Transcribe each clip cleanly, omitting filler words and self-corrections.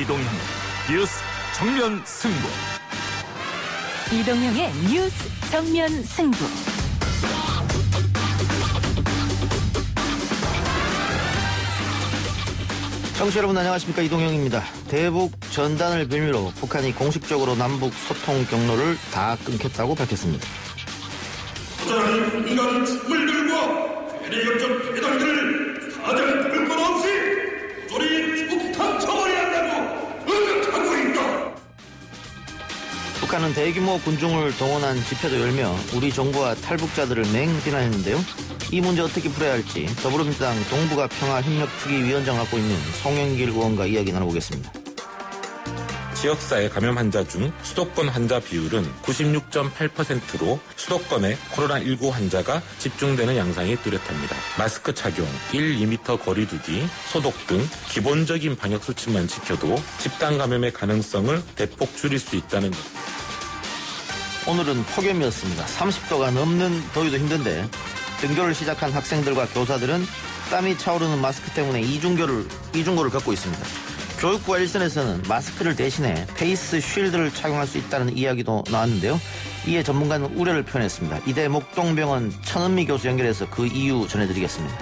이동형 뉴스 정면 승부. 이동형의 뉴스 정면 승부. 청취자 여러분 안녕하십니까, 이동형입니다. 대북 전단을 빌미로 북한이 공식적으로 남북 소통 경로를 다 끊겠다고 밝혔습니다. 부자는 인간 식물들과 괴뢰협정 배당들을 사전 들을 것 없이 부조리 죽탕 처벌해야 한다고 의격하고 있다. 북한은 대규모 군중을 동원한 집회도 열며 우리 정부와 탈북자들을 맹비난했는데요. 이 문제 어떻게 풀어야 할지 더불어민주당 동북아 평화협력특위위원장을 맡고 있는 송영길 의원과 이야기 나눠보겠습니다. 지역사회 감염 환자 중 수도권 환자 비율은 96.8%로 수도권에 코로나19 환자가 집중되는 양상이 뚜렷합니다. 마스크 착용, 1-2m 거리 두기, 소독 등 기본적인 방역 수칙만 지켜도 집단 감염의 가능성을 대폭 줄일 수 있다는 것. 오늘은 폭염이었습니다. 30도가 넘는 더위도 힘든데 등교를 시작한 학생들과 교사들은 땀이 차오르는 마스크 때문에 이중고를 겪고 있습니다. 교육부와 일선에서는 마스크를 대신해 페이스 쉴드를 착용할 수 있다는 이야기도 나왔는데요. 이에 전문가는 우려를 표현했습니다. 이대 목동병원 천은미 교수 연결해서 그 이유 전해드리겠습니다.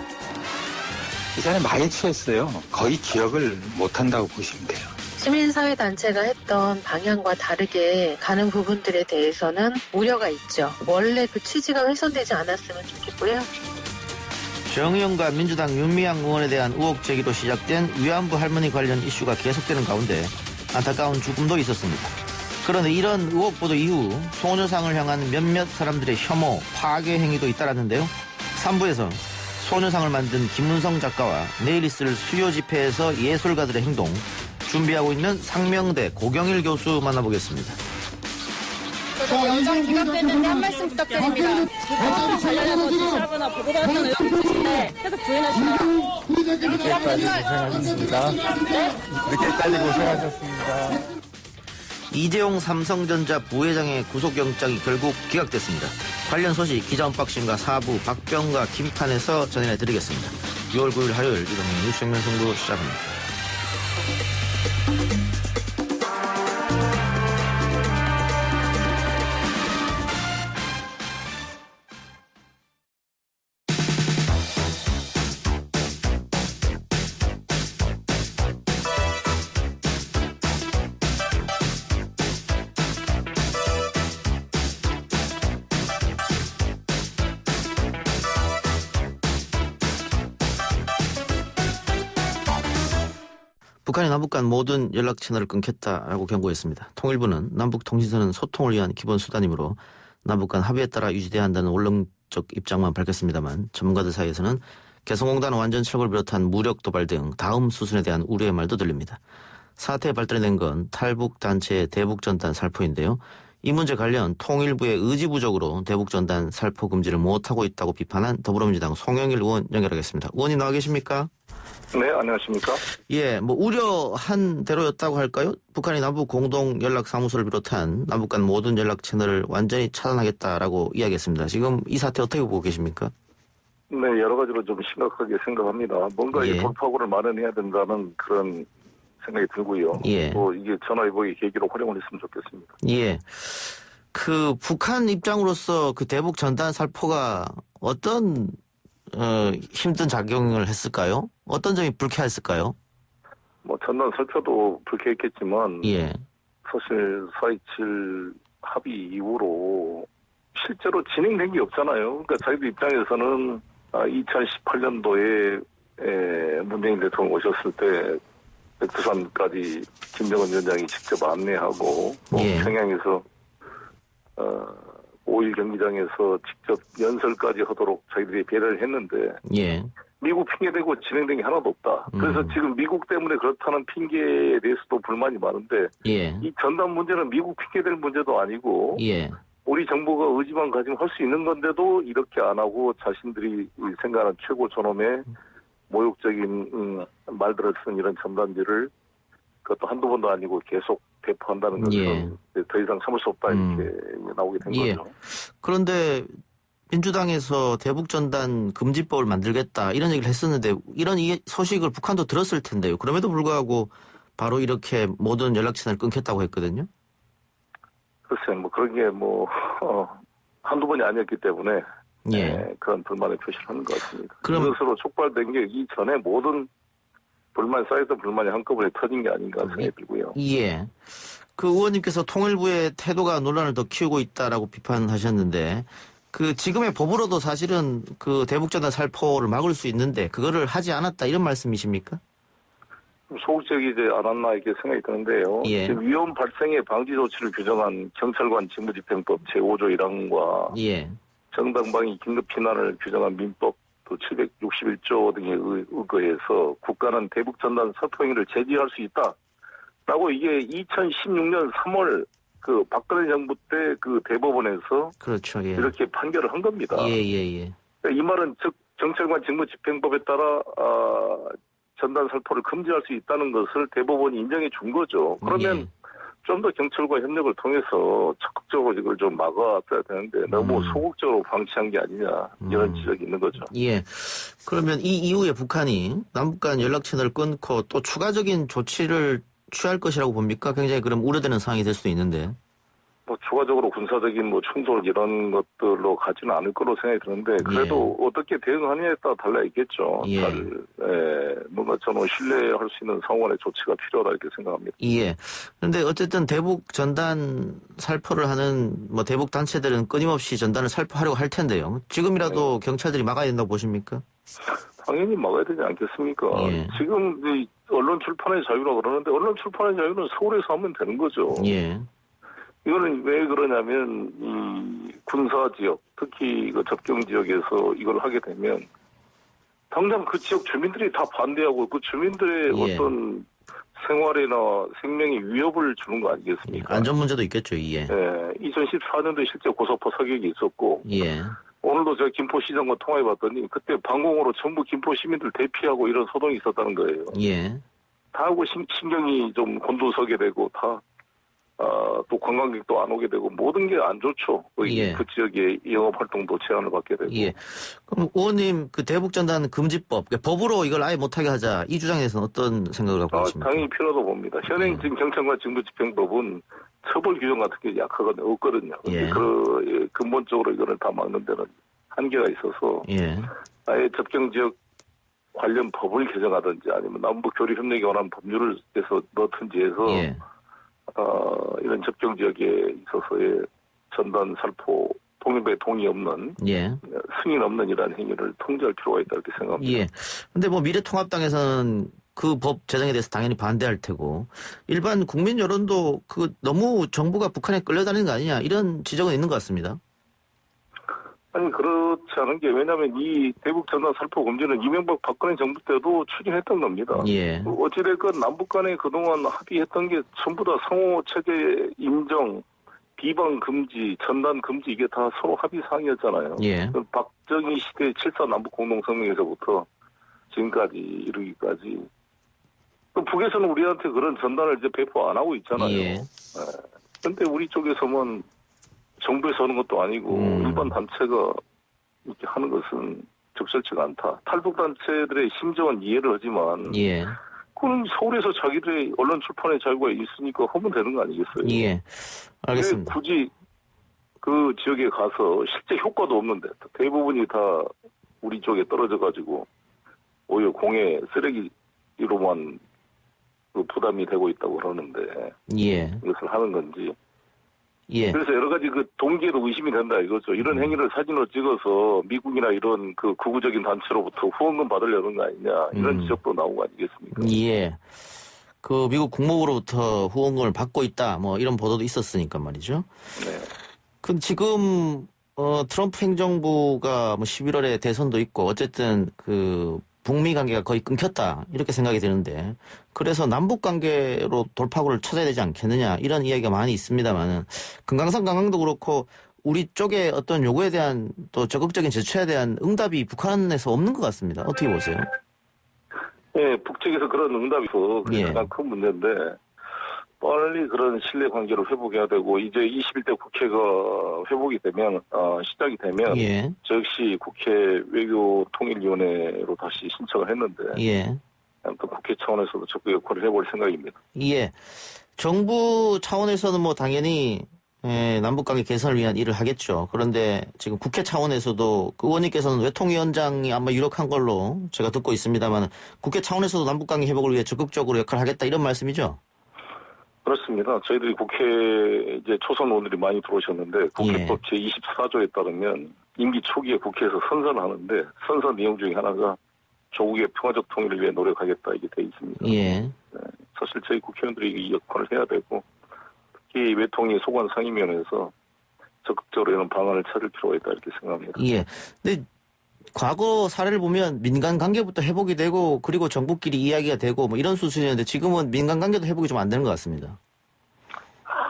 이전에 많이 취했어요. 거의 기억을 못한다고 보시면 돼요. 시민사회단체가 했던 방향과 다르게 가는 부분들에 대해서는 우려가 있죠. 원래 그 취지가 훼손되지 않았으면 좋겠고요. 정의용과 민주당 윤미향 의원에 대한 의혹 제기로 시작된 위안부 할머니 관련 이슈가 계속되는 가운데 안타까운 죽음도 있었습니다. 그런데 이런 의혹 보도 이후 소녀상을 향한 몇몇 사람들의 혐오, 파괴 행위도 잇따랐는데요. 3부에서 소녀상을 만든 김문성 작가와 내일 있을 수요 집회에서 예술가들의 행동, 준비하고 있는 상명대 고경일 교수 만나보겠습니다. 영장 기각됐는데 한 말씀 부탁드립니다. 관련해서 지시하거나 보고받은 의혹 있으신데 계속 부인하시나요? 늦게까지 고생하셨습니다. 늦게까지 고생하셨습니다. 이재용 삼성전자 부회장의 구속영장이 결국 기각됐습니다. 관련 소식 기자 언박싱과 4부 박병과 김판에서 전해드리겠습니다. 6월 9일 화요일 이동형 뉴스 정면 승부 시작합니다. 북한이 남북 간 모든 연락 채널을 끊겠다라고 경고했습니다. 통일부는 남북통신선은 소통을 위한 기본 수단이므로 남북 간 합의에 따라 유지돼야 한다는 원론적 입장만 밝혔습니다만 전문가들 사이에서는 개성공단 완전 철거를 비롯한 무력 도발 등 다음 수순에 대한 우려의 말도 들립니다. 사태에 발단이 된 건 탈북단체의 대북전단 살포인데요. 이 문제 관련 통일부의 의지부족으로 대북전단 살포 금지를 못하고 있다고 비판한 더불어민주당 송영길 의원 연결하겠습니다. 의원님 나와 계십니까? 네, 안녕하십니까? 예, 우려한 대로였다고 할까요? 북한이 남북 공동 연락 사무소를 비롯한 남북 간 모든 연락 채널을 완전히 차단하겠다라고 이야기했습니다. 지금 이 사태 어떻게 보고 계십니까? 네, 여러 가지로 좀 심각하게 생각합니다. 뭔가 이 돌파구를 마련해야 된다는 그런 생각이 들고요. 예. 또 이게 전화위복의 계기로 활용을 했으면 좋겠습니다. 예. 북한 입장으로서 그 대북 전단 살포가 어떤 힘든 작용을 했을까요? 어떤 점이 불쾌했을까요? 전단 살펴도 불쾌했겠지만, 예. 사실 4.27 합의 이후로 실제로 진행된 게 없잖아요. 그러니까 자기들 입장에서는 2018년도에 문재인 대통령 오셨을 때 부산까지 김정은 위원장이 직접 안내하고, 평양에서 5일 경기장에서 직접 연설까지 하도록 자기들이 배려를 했는데, 미국 핑계대고 진행된 게 하나도 없다. 그래서 지금 미국 때문에 그렇다는 핑계에 대해서도 불만이 많은데, 이 전단 문제는 미국 핑계될 문제도 아니고, 우리 정부가 의지만 가지면 할 수 있는 건데도 이렇게 안 하고 자신들이 생각하는 최고 존엄의 모욕적인 말들을 쓴 이런 전단지를 그것도 한두 번도 아니고 계속 배포한다는 것은 더 이상 참을 수 없다 이렇게 나오게 된 거죠. 그런데 민주당에서 대북전단 금지법을 만들겠다 이런 얘기를 했었는데 이런 소식을 북한도 들었을 텐데요. 그럼에도 불구하고 바로 이렇게 모든 연락 채널을 끊겠다고 했거든요. 글쎄, 뭐 그런 게 한두 번이 아니었기 때문에 그런 불만의 표시를 하는 것 같습니다. 그것으로 촉발된 게 이전에 모든 쌓였던 불만이 한꺼번에 터진 게 아닌가 생각이 들고요. 예. 그 의원님께서 통일부의 태도가 논란을 더 키우고 있다라고 비판하셨는데 지금의 법으로도 사실은 대북전단 살포를 막을 수 있는데 그거를 하지 않았다 이런 말씀이십니까? 소극적이지 않았나 이렇게 생각이 드는데요. 지금 위험 발생의 방지 조치를 규정한 경찰관 직무집행법 제5조 1항과 정당방위 긴급피난을 규정한 민법 761조 등에 의거해서 국가는 대북전단 살포 행위를 제지할 수 있다라고 이게 2016년 3월 박근혜 정부 때 대법원에서 그렇죠. 이렇게 판결을 한 겁니다. 이 말은 즉 경찰관 직무집행법에 따라 전단 살포를 금지할 수 있다는 것을 대법원이 인정해 준 거죠. 그러면 좀 더 경찰과 협력을 통해서 적극적으로 이걸 좀 막아왔어야 되는데 너무 소극적으로 방치한 게 아니냐 이런 지적이 있는 거죠. 그러면 이 이후에 북한이 남북 간 연락 채널을 끊고 또 추가적인 조치를 취할 것이라고 봅니까? 굉장히 그럼 우려되는 상황이 될 수도 있는데. 추가적으로 군사적인 충돌 이런 것들로 가지는 않을 거로 생각이 드는데 그래도 어떻게 대응하느냐에 따라 달라 있겠죠. 뭔가 저는 신뢰할 수 있는 상황의 조치가 필요하다 이렇게 생각합니다. 그런데 어쨌든 대북 전단 살포를 하는 대북 단체들은 끊임없이 전단을 살포하려고 할 텐데요. 지금이라도 경찰들이 막아야 된다고 보십니까? 당연히 막아야 되지 않겠습니까? 지금 언론 출판의 자유라고 그러는데 언론 출판의 자유는 서울에서 하면 되는 거죠. 이거는 왜 그러냐면 이 군사 지역, 특히 접경 지역에서 이걸 하게 되면 당장 그 지역 주민들이 다 반대하고 그 주민들의 어떤 생활이나 생명에 위협을 주는 거 아니겠습니까? 안전 문제도 있겠죠, 2014년도에 실제 고사포 사격이 있었고 오늘도 제가 김포시장과 통화해봤더니 그때 방공호로 전부 김포 시민들 대피하고 이런 소동이 있었다는 거예요. 다 하고 신경이 좀 곤두서게 되고 또 관광객도 안 오게 되고 모든 게 안 좋죠. 그 지역의 영업 활동도 제한을 받게 되고. 그럼 의원님 대북전단 금지법 법으로 이걸 아예 못하게 하자 이 주장에 대해서는 어떤 생각을 갖고 계십니까? 당연히 필요하다고 봅니다. 현행 지금 경찰관 직무집행법은 처벌 규정 같은 게 약하거든요. 없거든요. 근데 근본적으로 이거를 다 막는 데는 한계가 있어서 아예 접경 지역 관련 법을 개정하든지 아니면 남북 교류 협력에 관한 법률을 해서 넣든지 해서 이런 접경 지역에 있어서의 전단 살포 통일부의 동의 없는 승인 없는 이러한 행위를 통제할 필요가 있다 이렇게 생각합니다. 그런데 미래통합당에서는 그 법 제정에 대해서 당연히 반대할 테고 일반 국민 여론도 너무 정부가 북한에 끌려다니는 거 아니냐 이런 지적은 있는 것 같습니다. 아니 그렇지 않은 게 왜냐하면 이 대북 전단 살포 금지는 이명박 박근혜 정부 때도 추진했던 겁니다. 어찌됐건 남북 간에 그동안 합의했던 게 전부 다 상호 체제 인정, 비방 금지, 전단 금지 이게 다 서로 합의 사항이었잖아요. 박정희 시대 7.4 남북 공동성명에서부터 지금까지 이르기까지 또 북에서는 우리한테 그런 전단을 이제 배포 안 하고 있잖아요. 그런데 우리 쪽에서는 정부에서 하는 것도 아니고 일반 단체가 이렇게 하는 것은 적절치가 않다. 탈북단체들의 심정은 이해를 하지만 그건 서울에서 자기들의 언론 출판의 자유가 있으니까 하면 되는 거 아니겠어요? 알겠습니다. 왜 굳이 그 지역에 가서 실제 효과도 없는데 대부분이 다 우리 쪽에 떨어져가지고 오히려 공해 쓰레기로만 부담이 되고 있다고 그러는데 이것을 하는 건지 그래서 여러 가지 동기에도 의심이 된다 이거죠. 이런 행위를 사진으로 찍어서 미국이나 이런 극우적인 단체로부터 후원금 받으려는 거 아니냐 이런 지적도 나오고 아니겠습니까? 미국 국무부로부터 후원금을 받고 있다 이런 보도도 있었으니까 말이죠. 근데 지금 트럼프 행정부가 11월에 대선도 있고 어쨌든 북미 관계가 거의 끊겼다 이렇게 생각이 드는데 그래서 남북 관계로 돌파구를 찾아야 되지 않겠느냐 이런 이야기가 많이 있습니다만은 금강산 관광도 그렇고 우리 쪽의 어떤 요구에 대한 또 적극적인 제초에 대한 응답이 북한에서 없는 것 같습니다. 어떻게 보세요? 북측에서 그런 응답이 있어 그게 가장 큰 문제인데 빨리 그런 신뢰 관계를 회복해야 되고 이제 21대 국회가 회복이 되면 시작이 되면 저 역시 국회 외교통일위원회로 다시 신청을 했는데 또 국회 차원에서도 적극 역할을 해볼 생각입니다. 예. 정부 차원에서는 뭐 당연히 남북관계 개선을 위한 일을 하겠죠. 그런데 지금 국회 차원에서도 그 의원님께서는 외통위원장이 아마 유력한 걸로 제가 듣고 있습니다만 국회 차원에서도 남북관계 회복을 위해 적극적으로 역할을 하겠다 이런 말씀이죠? 그렇습니다. 저희들이 국회 이제 초선 의원들이 많이 들어오셨는데 국회법 제24조에 따르면 임기 초기에 국회에서 선서를 하는데 선서 내용 중에 하나가 조국의 평화적 통일을 위해 노력하겠다 이게 돼 있습니다. 예. 네, 사실 저희 국회의원들이 이 역할을 해야 되고 특히 외통위 소관 상임위원회에서 적극적으로 이런 방안을 찾을 필요가 있다 이렇게 생각합니다. 예. 근데 과거 사례를 보면 민간 관계부터 회복이 되고 그리고 정부끼리 이야기가 되고 뭐 이런 수순이었는데 지금은 민간 관계도 회복이 좀 안 되는 것 같습니다.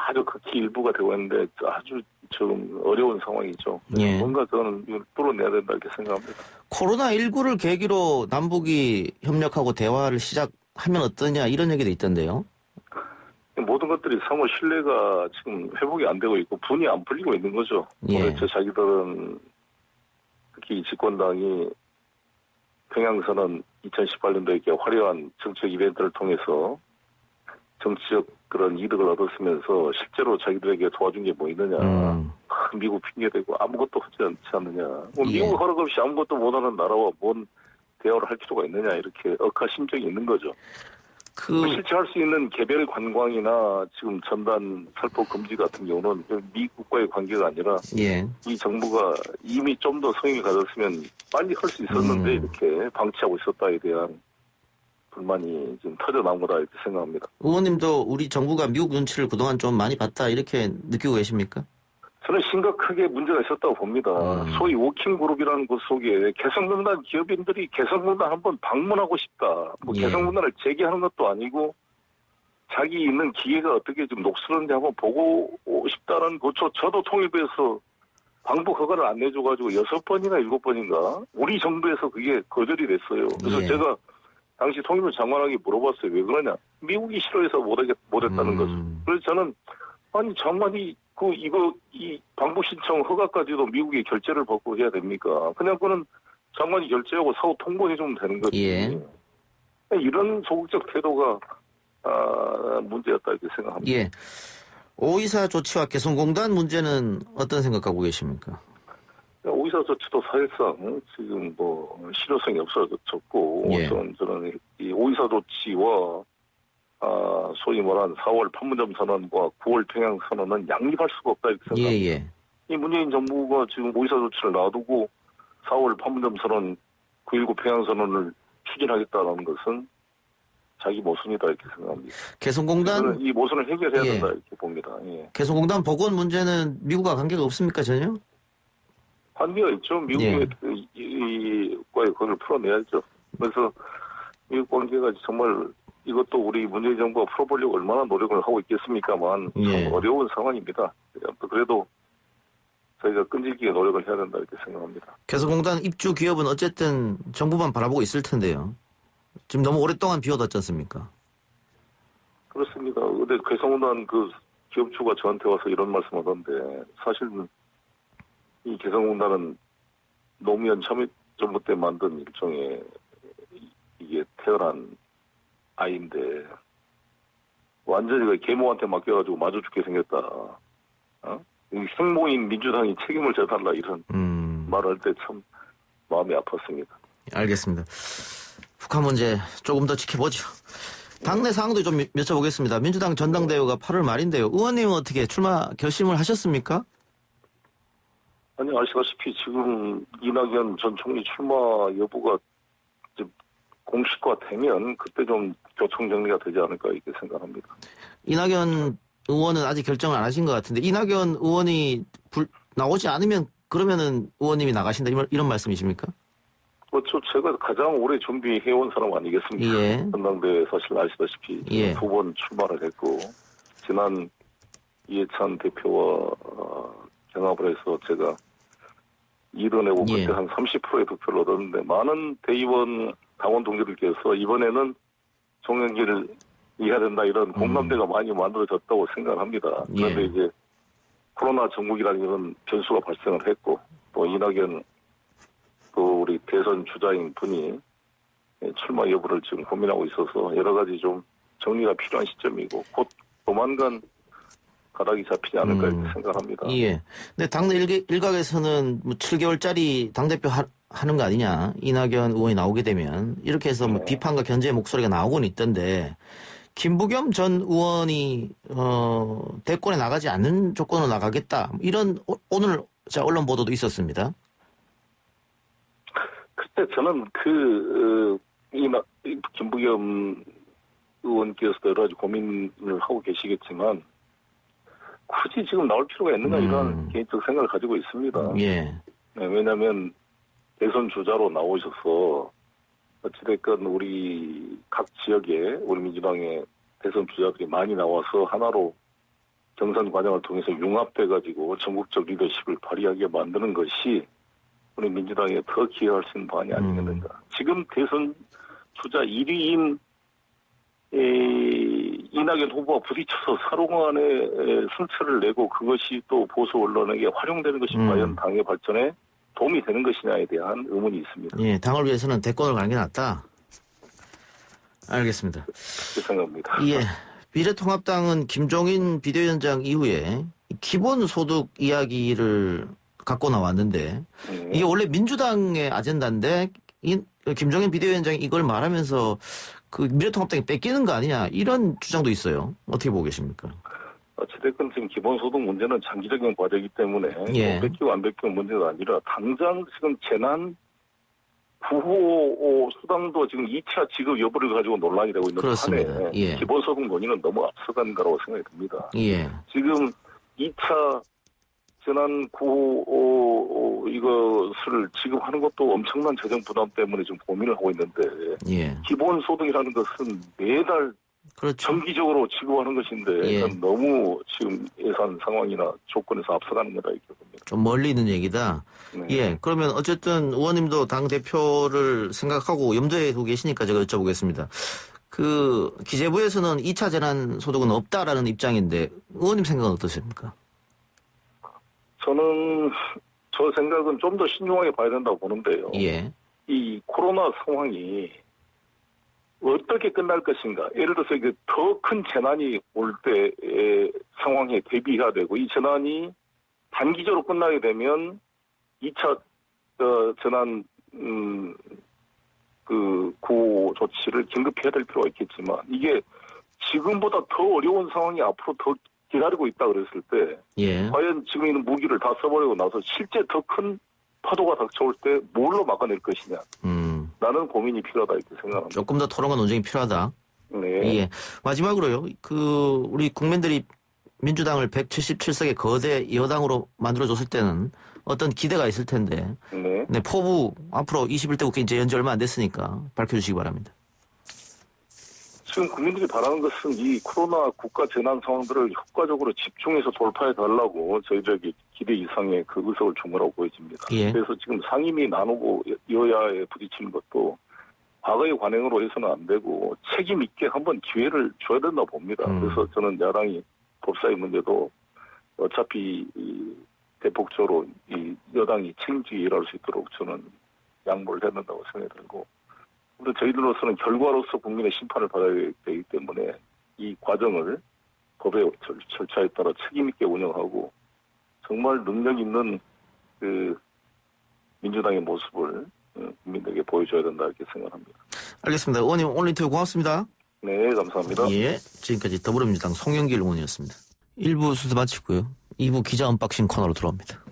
아주 극히 일부가 되고 있는데 아주 좀 어려운 상황이죠. 예. 뭔가 저는 이걸 뚫어내야 된다 이렇게 생각합니다. 코로나19를 계기로 남북이 협력하고 대화를 시작하면 어떠냐 이런 얘기도 있던데요. 모든 것들이 상호 신뢰가 지금 회복이 안 되고 있고 분이 안 풀리고 있는 거죠. 예. 도대체 자기들은 특히 집권당이 평양선언 2018년도에 이렇게 화려한 정책 이벤트를 통해서 정치적 그런 이득을 얻었으면서 실제로 자기들에게 도와준 게 뭐 있느냐. 미국 핑계대고 아무것도 하지 않지 않느냐. 뭐 미국 허락 없이 아무것도 못하는 나라와 뭔 대화를 할 필요가 있느냐. 이렇게 억하심정이 있는 거죠. 실제 할 수 있는 개별 관광이나 지금 전단 살포 금지 같은 경우는 미국과의 관계가 아니라 이 정부가 이미 좀 더 성의를 가졌으면 빨리 할 수 있었는데 이렇게 방치하고 있었다에 대한 불만이 지금 터져나온 거다 이렇게 생각합니다. 의원님도 우리 정부가 미국 눈치를 그동안 좀 많이 봤다 이렇게 느끼고 계십니까? 저는 심각하게 문제가 있었다고 봅니다. 소위 워킹그룹이라는 곳 속에 개성공단 기업인들이 개성공단 한번 방문하고 싶다. 뭐 개성공단을 재개하는 것도 아니고 자기 있는 기계가 어떻게 좀 녹슬었는지 한번 보고 싶다는 거죠. 저도 통일부에서 방북 허가를 안 내줘가지고 6번인가 7번인가 우리 정부에서 그게 거절이 됐어요. 그래서 제가 당시 통일부 장관에게 물어봤어요. 왜 그러냐. 미국이 싫어해서 못했다는 거죠. 그래서 저는 아니 장관이 이 방북 신청 허가까지도 미국이 결재를 받고 해야 됩니까? 그냥 그는 장관이 결재하고 사후 통보해주면 되는 거지. 이런 소극적 태도가 문제였다 이렇게 생각합니다. 예. 5.24 조치와 개성공단 문제는 어떤 생각하고 계십니까? 5.24 조치도 사실상 지금 뭐 실효성이 없어졌고 저는 이 5.24 조치와 소위 말한 4월 판문점 선언과 9월 평양 선언은 양립할 수가 없다 이렇게 생각합니다. 이 문재인 정부가 지금 5.24 조치를 놔두고 4월 판문점 선언, 9.19 평양 선언을 추진하겠다는 것은 자기 모순이다 이렇게 생각합니다. 개성공단 이 모순을 해결해야 된다 이렇게 봅니다. 개성공단 복원 문제는 미국과 관계가 없습니까 전혀? 관계가 있죠. 미국과의 그걸 풀어내야죠. 그래서 미국 관계가 정말 이것도 우리 문재인 정부가 풀어보려고 얼마나 노력을 하고 있겠습니까만 참 어려운 상황입니다. 그래도 저희가 끈질기게 노력을 해야 된다 이렇게 생각합니다. 개성공단 입주 기업은 어쨌든 정부만 바라보고 있을 텐데요. 지금 너무 오랫동안 비워뒀지 않습니까? 그렇습니다. 근데 개성공단 그 기업주가 저한테 와서 이런 말씀하던데 사실은 이 개성공단은 노무현 참여정부 때 만든 일종의 이게 태어난 아이인데 완전히 계모한테 맡겨가지고 마주 죽게 생겼다. 생모인 민주당이 책임을 져달라 이런 말할 때 참 마음이 아팠습니다. 알겠습니다. 북한 문제 조금 더 지켜보죠. 당내 상황도 좀 여쭤보겠습니다. 민주당 전당대회가 8월 말인데요. 의원님은 어떻게 출마 결심을 하셨습니까? 아니 아시다시피 지금 이낙연 전 총리 출마 여부가 공식화되면 그때 좀 교통 정리가 되지 않을까 이렇게 생각합니다. 이낙연 의원은 아직 결정을 안 하신 것 같은데 이낙연 의원이 나오지 않으면 그러면은 의원님이 나가신다 이런 말씀이십니까? 그렇죠. 제가 가장 오래 준비해온 사람 아니겠습니까? 전당대회 사실 아시다시피 2번 출마를 했고 지난 이해찬 대표와 경합을 해서 제가 이뤄내고 그때 한 30%의 득표를 얻었는데 많은 대의원 당원 동지들께서 이번에는 송영길을 이해야 된다 이런 공감대가 많이 만들어졌다고 생각합니다. 그런데 이제 코로나 전국이라는 이런 변수가 발생을 했고 또 이낙연 또 우리 대선 주자인 분이 출마 여부를 지금 고민하고 있어서 여러 가지 좀 정리가 필요한 시점이고 곧 조만간 가닥이 잡히지 않을까 이렇게 생각합니다. 예. 근데 당내 일각에서는 뭐 7개월짜리 당대표 하는 거 아니냐. 이낙연 의원이 나오게 되면 이렇게 해서 뭐 비판과 견제의 목소리가 나오고는 있던데 김부겸 전 의원이 대권에 나가지 않는 조건으로 나가겠다. 이런 오늘 언론 보도도 있었습니다. 그때 저는 김부겸 의원께서도 여러 가지 고민을 하고 계시겠지만 굳이 지금 나올 필요가 있는가 이런 개인적 생각을 가지고 있습니다. 예. 네, 왜냐하면 대선 주자로 나오셔서 어찌됐건 우리 각 지역에 우리 민주당의 대선 주자들이 많이 나와서 하나로 경선 과정을 통해서 융합돼가지고 전국적 리더십을 발휘하게 만드는 것이 우리 민주당에 더 기여할 수 있는 방안이 아니겠는가. 지금 대선 주자 1위인 이낙연 후보와 부딪혀서 사롱안에 승차를 내고 그것이 또 보수 언론에게 활용되는 것이 과연 당의 발전에 도움이 되는 것이냐에 대한 의문이 있습니다. 예, 당을 위해서는 대권을 가는 게 낫다. 알겠습니다. 그렇게 생각합니다. 예, 미래통합당은 김종인 비대위원장 이후에 기본소득 이야기를 갖고 나왔는데 이게 원래 민주당의 아젠다인데 김종인 비대위원장이 이걸 말하면서 그 미래통합당이 뺏기는 거 아니냐 이런 주장도 있어요. 어떻게 보고 계십니까? 어찌됐건 지금 기본소득 문제는 장기적인 과제이기 때문에 예. 뺏기고 안 뺏기고 문제가 아니라 당장 지금 재난 구호 수당도 지금 2차 지급 여부를 가지고 논란이 되고 있는 판에 예. 기본소득 논의는 너무 앞서간 거라고 생각이 듭니다. 예. 지금 2차 재난 구호 이것을 지급하는 것도 엄청난 재정 부담 때문에 좀 고민을 하고 있는데 예. 기본소득이라는 것은 매달 그렇죠. 정기적으로 지급하는 것인데 예. 이건 너무 지금 예산 상황이나 조건에서 앞서가는 거다 이렇게 봅니다. 좀 멀리 있는 얘기다. 네. 예. 그러면 어쨌든 의원님도 당 대표를 생각하고 염두에 두고 계시니까 제가 여쭤보겠습니다. 그 기재부에서는 2차 재난 소득은 없다라는 입장인데 의원님 생각은 어떠십니까? 저는 저 생각은 좀 더 신중하게 봐야 된다고 보는데요. 예. 이 코로나 상황이 어떻게 끝날 것인가. 예를 들어서 이게 더 큰 재난이 올 때의 상황에 대비해야 되고 이 재난이 단기적으로 끝나게 되면 2차 재난 그 구호 조치를 긴급히 해야 될 필요가 있겠지만 이게 지금보다 더 어려운 상황이 앞으로 더 기다리고 있다 그랬을 때 예. 과연 지금 있는 무기를 다 써버리고 나서 실제 더 큰 파도가 닥쳐올 때 뭘로 막아낼 것이냐. 라는 고민이 필요하다 이렇게 생각합니다. 조금 더 토론과 논쟁이 필요하다. 네. 예. 마지막으로요. 우리 국민들이 민주당을 177석의 거대 여당으로 만들어줬을 때는 어떤 기대가 있을 텐데. 네. 네, 포부 앞으로 21대 국회 이제 연지 얼마 안 됐으니까 밝혀주시기 바랍니다. 지금 국민들이 바라는 것은 이 코로나 국가 재난 상황들을 효과적으로 집중해서 돌파해달라고 저희들에게 기대 이상의 그 의석을 준 거라고 보여집니다. 예. 그래서 지금 상임위 나누고 여야에 부딪히는 것도 과거의 관행으로 해서는 안 되고 책임 있게 한번 기회를 줘야 된다고 봅니다. 그래서 저는 야당이 법사위 문제도 어차피 대폭적으로 이 여당이 책임지게 일할 수 있도록 저는 양보를 해야 된다고 생각이 들고 근데 저희들로서는 결과로서 국민의 심판을 받아야 되기 때문에 이 과정을 법의 절차에 따라 책임 있게 운영하고 정말 능력 있는 그 민주당의 모습을 국민들에게 보여줘야 된다 이렇게 생각합니다. 알겠습니다. 의원님 오늘 인터뷰 고맙습니다. 네, 감사합니다. 예, 지금까지 더불어민주당 송영길 의원이었습니다. 1부 순서 마치고요. 2부 기자 언박싱 코너로 들어옵니다.